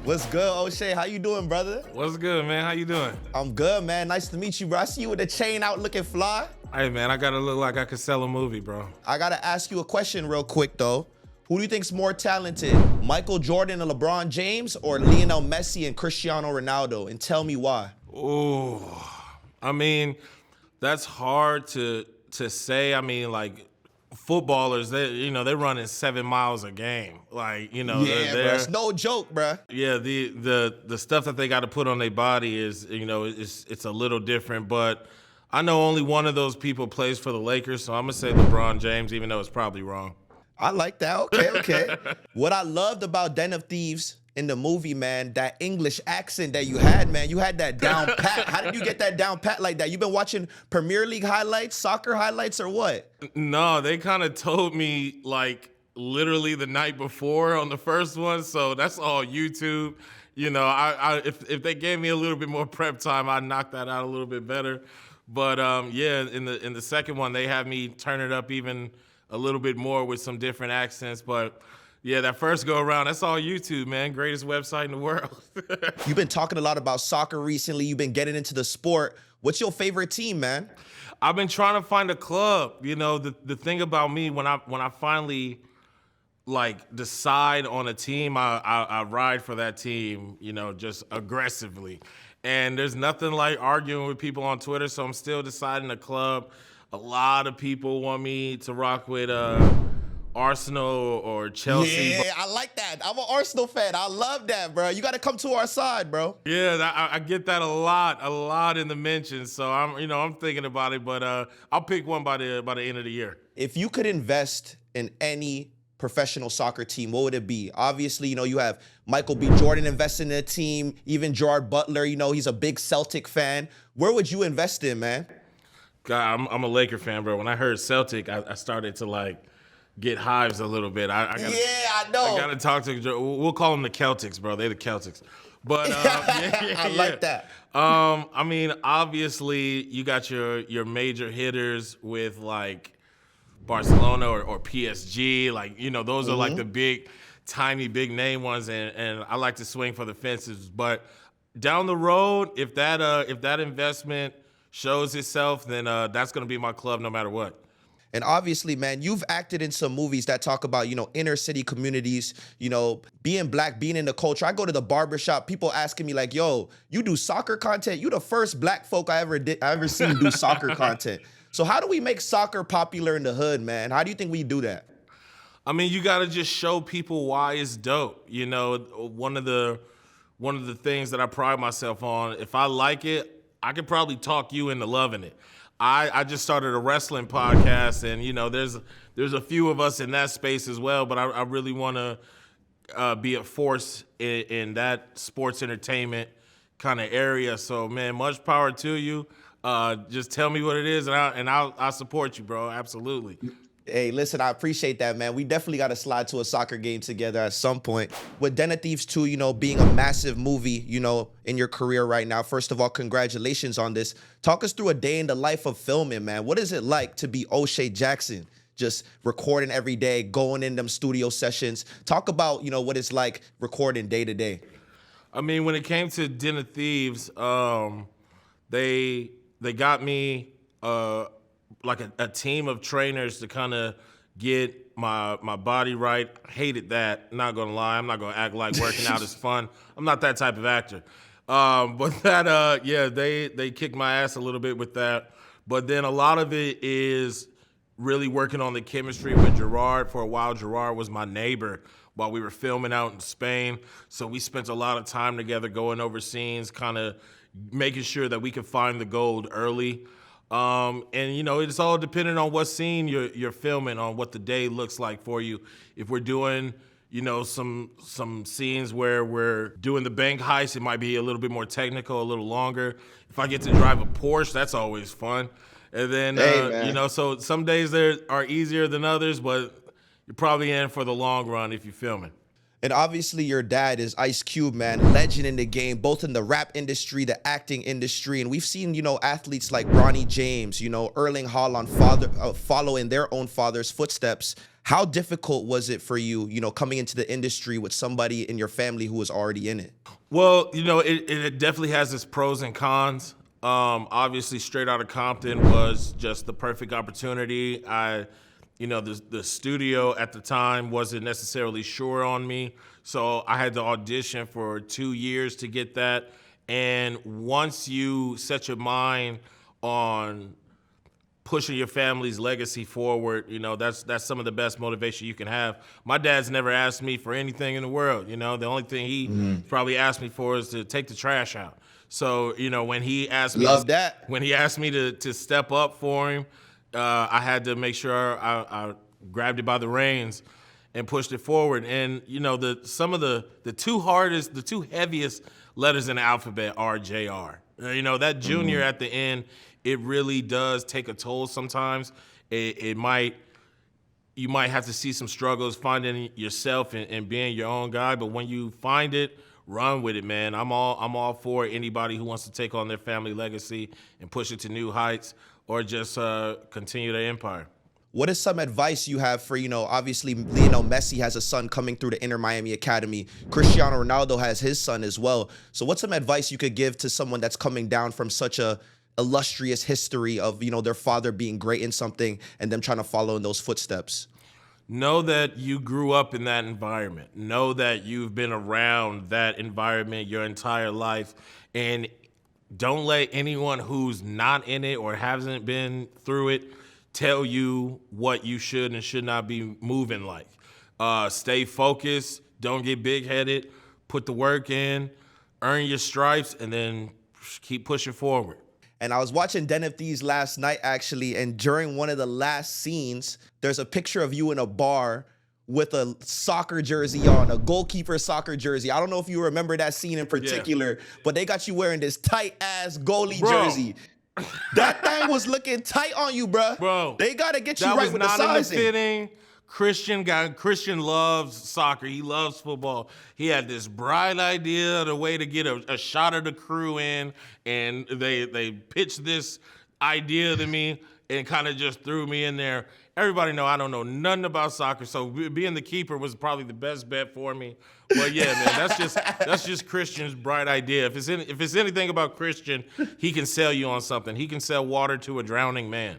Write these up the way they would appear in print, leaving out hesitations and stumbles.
What's good, O'Shea? How you doing, brother? What's good, man? How you doing? I'm good, man. Nice to meet you, bro. I see you with the chain out looking fly. Hey, man, I gotta look like I could sell a movie, bro. I gotta ask you a question real quick, though. Who do you think's more talented, Michael Jordan and LeBron James, or Lionel Messi and Cristiano Ronaldo? And tell me why. Ooh, I mean, that's hard to say. I mean, like, footballers, they're running 7 miles a game. Like, Yeah, bro. It's no joke, bro. Yeah, the stuff that they got to put on their body is, it's a little different. But I know only one of those people plays for the Lakers, so I'm gonna say LeBron James, even though it's probably wrong. I like that. Okay. What I loved about Den of Thieves in the movie, man, that English accent that you had, man. You had that down pat. How did you get that down pat like that? You been watching Premier League highlights, soccer highlights, or what? No, they kind of told me, like, literally the night before on the first one, so that's all YouTube. If they gave me a little bit more prep time, I'd knock that out a little bit better. But in the second one, they had me turn it up even a little bit more with some different accents. But yeah, that first go around, that's all YouTube, man. Greatest website in the world. You've been talking a lot about soccer recently. You've been getting into the sport. What's your favorite team, man? I've been trying to find a club. The thing about me, when I finally decide on a team, I ride for that team, just aggressively. And there's nothing like arguing with people on Twitter, so I'm still deciding a club. A lot of people want me to rock with Arsenal or Chelsea. Yeah, I like that. I'm an Arsenal fan. I love that, bro. You got to come to our side, bro. Yeah, I get that a lot in the mentions. So I'm thinking about it, but I'll pick one by the end of the year. If you could invest in any professional soccer team, what would it be? Obviously, you have Michael B. Jordan investing in a team, even Gerard Butler, he's a big Celtic fan. Where would you invest in, man? God, I'm a Laker fan, bro. When I heard Celtic, I started to get hives a little bit. I know. I gotta talk to. We'll call them the Celtics, bro. They're the Celtics. But I like that. I mean, obviously, you got your major hitters with Barcelona or PSG. Those are the big, tiny, big name ones, and I like to swing for the fences. But down the road, if that investment shows itself, then that's going to be my club no matter what. And obviously, man, you've acted in some movies that talk about, inner city communities, being black, being in the culture. I go to the barbershop, people asking me like, yo, you do soccer content? You the first black folk I ever seen do soccer content. So how do we make soccer popular in the hood, man? How do you think we do that? I mean, you got to just show people why it's dope. One of the things that I pride myself on, if I like it, I could probably talk you into loving it. I just started a wrestling podcast, and there's a few of us in that space as well. But I really want to be a force in that sports entertainment kind of area. So man, much power to you. Just tell me what it is, and I'll support you, bro. Absolutely. Hey, listen, I appreciate that, man. We definitely got to slide to a soccer game together at some point. With Den of Thieves 2, being a massive movie, in your career right now. First of all, congratulations on this. Talk us through a day in the life of filming, man. What is it like to be O'Shea Jackson? Just recording every day, going in them studio sessions. Talk about, what it's like recording day to day. I mean, when it came to Den of Thieves, they got me a team of trainers to kind of get my body right. Hated that, not gonna lie. I'm not gonna act like working out is fun. I'm not that type of actor. But that, they kicked my ass a little bit with that. But then a lot of it is really working on the chemistry with Gerard. For a while, Gerard was my neighbor while we were filming out in Spain. So we spent a lot of time together going over scenes, kind of making sure that we could find the gold early. It's all dependent on what scene you're filming, on what the day looks like for you. If we're doing, some scenes where we're doing the bank heist, it might be a little bit more technical, a little longer. If I get to drive a Porsche, that's always fun. And then, so some days there are easier than others, but you're probably in for the long run if you're filming. And obviously your dad is Ice Cube, man, legend in the game, both in the rap industry, the acting industry. And we've seen, athletes like Bronny James, Erling Haaland follow in their own father's footsteps. How difficult was it for you, coming into the industry with somebody in your family who was already in it? Well, it definitely has its pros and cons. Obviously, straight out of Compton was just the perfect opportunity. The studio at the time wasn't necessarily sure on me, so I had to audition for 2 years to get that. And once you set your mind on pushing your family's legacy forward, that's some of the best motivation you can have. My dad's never asked me for anything in the world. The only thing he probably asked me for is to take the trash out. So, when he asked me, when he asked me to step up for him, I had to make sure I grabbed it by the reins and pushed it forward. And some of the two heaviest letters in the alphabet are JR. That junior at the end, it really does take a toll sometimes. You might have to see some struggles finding yourself and being your own guy, but when you find it, run with it, man. I'm all for anybody who wants to take on their family legacy and push it to new heights, or just continue their empire. What is some advice you have for, obviously Lionel Messi has a son coming through the Inter Miami Academy. Cristiano Ronaldo has his son as well. So what's some advice you could give to someone that's coming down from such a illustrious history of, their father being great in something and them trying to follow in those footsteps? Know that you grew up in that environment. Know that you've been around that environment your entire life. And don't let anyone who's not in it or hasn't been through it tell you what you should and should not be moving like. Stay focused. Don't get big-headed. Put the work in. Earn your stripes, and then keep pushing forward. And I was watching Den of Thieves last night, actually, and during one of the last scenes, there's a picture of you in a bar with a soccer jersey on, a goalkeeper soccer jersey. I don't know if you remember that scene in particular, but they got you wearing this tight-ass goalie jersey. That thing was looking tight on you, bruh. Bro, they got to get you right with the sizing. That was not in the fitting. Christian loves soccer. He loves football. He had this bright idea of the way to get a shot of the crew in, and they pitched this idea to me and kind of just threw me in there. Everybody know I don't know nothing about soccer, so being the keeper was probably the best bet for me. But yeah, man, that's just Christian's bright idea. If it's anything about Christian, he can sell you on something. He can sell water to a drowning man.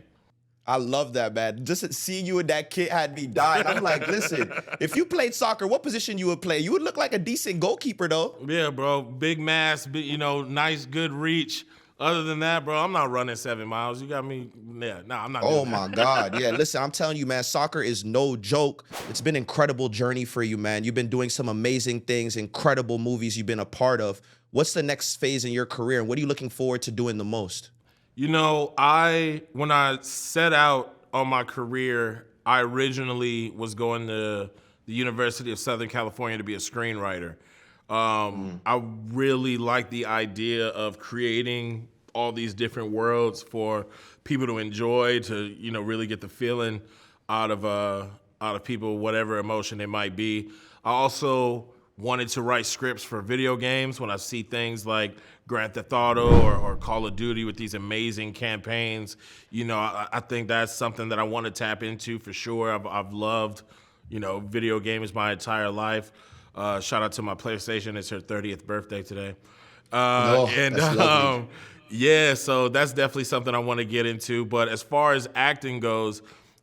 I love that, man. Just seeing you and that kid had me dying. I'm like, listen, if you played soccer, what position you would play? You would look like a decent goalkeeper, though. Yeah, bro. Big mass, nice, good reach. Other than that, bro, I'm not running 7 miles. You got me. Yeah, no, I'm not. Oh my God. Yeah, listen, I'm telling you, man, soccer is no joke. It's been an incredible journey for you, man. You've been doing some amazing things, incredible movies you've been a part of. What's the next phase in your career, and what are you looking forward to doing the most? When I set out on my career, I originally was going to the University of Southern California to be a screenwriter. I really like the idea of creating all these different worlds for people to enjoy, to really get the feeling out of people, whatever emotion it might be. I also wanted to write scripts for video games. When I see things like Grand Theft Auto or Call of Duty with these amazing campaigns, I think that's something that I want to tap into for sure. I've loved, video games my entire life. Shout out to my PlayStation. It's her 30th birthday today. Yeah, so that's definitely something I want to get into. But as far as acting goes,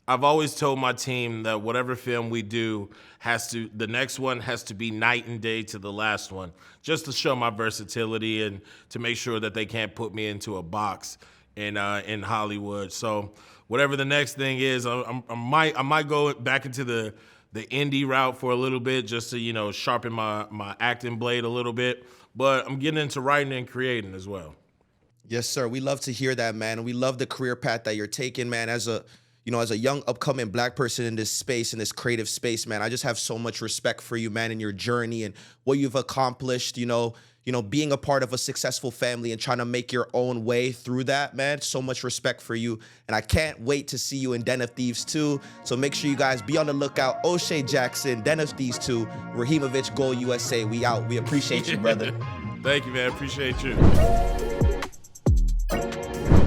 I've always told my team that whatever film we do the next one has to be night and day to the last one, just to show my versatility and to make sure that they can't put me into a box in Hollywood. So whatever the next thing is, I might go back into the indie route for a little bit, just to sharpen my acting blade a little bit. But I'm getting into writing and creating as well. Yes, sir. We love to hear that, man. We love the career path that you're taking, man. As a young upcoming Black person in this space, in this creative space, man, I just have so much respect for you, man, and your journey and what you've accomplished. you know, being a part of a successful family and trying to make your own way through that, man. So much respect for you. And I can't wait to see you in Den of Thieves 2. So make sure you guys be on the lookout. O'Shea Jackson, Den of Thieves 2, Rahimovic, Goal USA. We out. We appreciate you, brother. Thank you, man. Appreciate you.